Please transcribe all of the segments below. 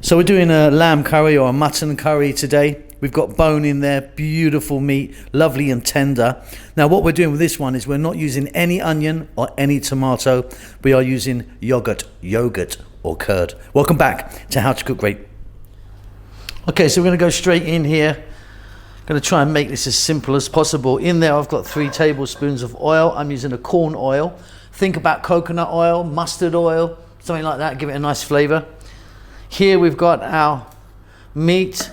So we're doing a lamb curry or a mutton curry today. We've got bone in there, beautiful meat, lovely and tender. Now what we're doing with this one is we're not using any onion or any tomato. We are using yogurt or curd. Welcome back to How to Cook Great. Okay, so we're going to go straight in here. Going to try and make this as simple as possible. In there I've got 3 tablespoons of oil. I'm using a corn oil. Think about coconut oil, mustard oil, something like that. Give it a nice flavor. Here we've got our meat.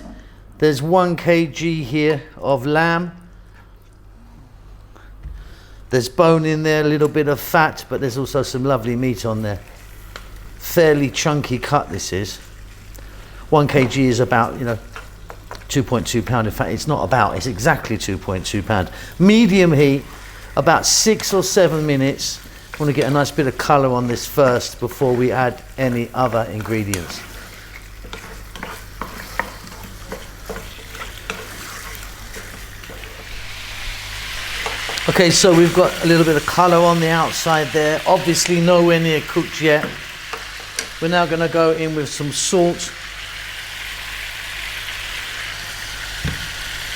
There's 1 kg here of lamb. There's bone in there, a little bit of fat, but there's also some lovely meat on there. Fairly chunky cut this is. 1 kg is about, 2.2 pound. In fact, it's not about, it's exactly 2.2 pound. Medium heat, about 6 or 7 minutes. I want to get a nice bit of color on this first before we add any other ingredients. Okay, so we've got a little bit of colour on the outside there. Obviously nowhere near cooked yet. We're now going to go in with some salt.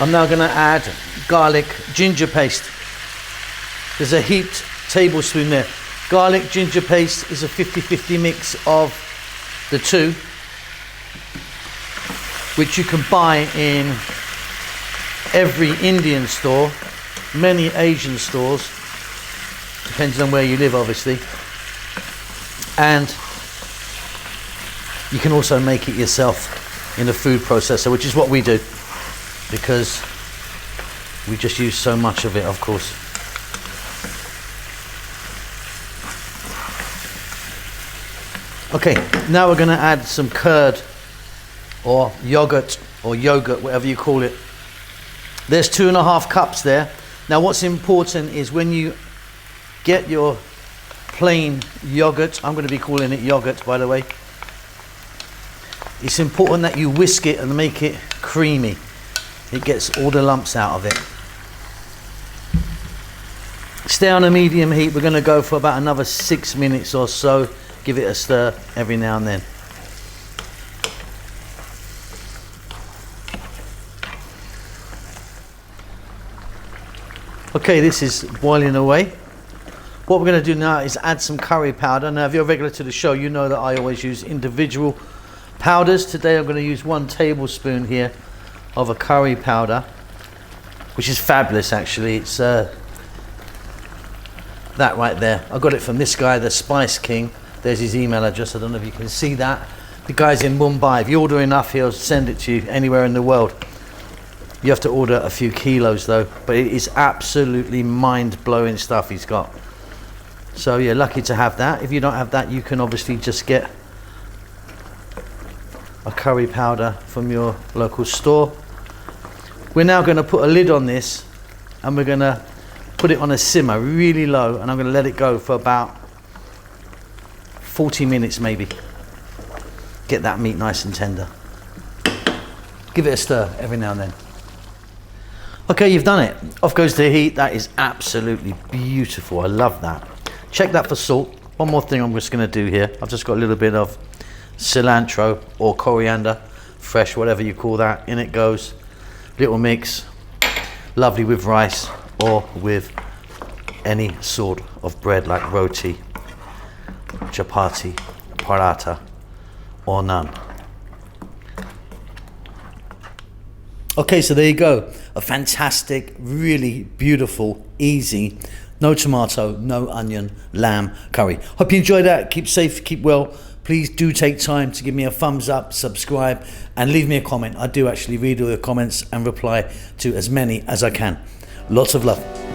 I'm now going to add garlic ginger paste. There's a heaped tablespoon there. Garlic ginger paste is a 50-50 mix of the two, which you can buy in every Indian store. Many Asian stores, depending on where you live obviously, and you can also make it yourself in a food processor, which is what we do because we just use so much of it, of course. Okay, now we're going to add some curd or yogurt, whatever you call it. There's 2.5 cups there. Now what's important is when you get your plain yogurt, I'm going to be calling it yogurt by the way, it's important that you whisk it and make it creamy. It gets all the lumps out of it. Stay on a medium heat. We're going to go for about another 6 minutes or so. Give it a stir every now and then. Okay, this is boiling away. What we're going to do now is add some curry powder. Now, if you're regular to the show, you know that I always use individual powders. Today I'm going to use 1 tablespoon here of a curry powder, which is fabulous actually. It's that right there. I got it from this guy, the Spice King. There's his email address. I don't know if you can see that. The guy's in Mumbai. If you order enough, he'll send it to you anywhere in the world. You have to order a few kilos though, but it is absolutely mind-blowing stuff he's got. So yeah, lucky to have that. If you don't have that, you can obviously just get a curry powder from your local store. We're now going to put a lid on this and we're going to put it on a simmer really low, and I'm going to let it go for about 40 minutes maybe. Get that meat nice and tender. Give it a stir every now and then. Okay, you've done it. Off goes the heat. That is absolutely beautiful. I love that. Check that for salt. One more thing I'm just going to do here. I've just got a little bit of cilantro or coriander, fresh, whatever you call that. In it goes. Little mix. Lovely with rice or with any sort of bread like roti, chapati, paratha or naan. Okay, so there you go. A fantastic, really beautiful, easy, no tomato, no onion, lamb curry. Hope you enjoyed that. Keep safe, keep well. Please do take time to give me a thumbs up, subscribe, and leave me a comment. I do actually read all the comments and reply to as many as I can. Lots of love.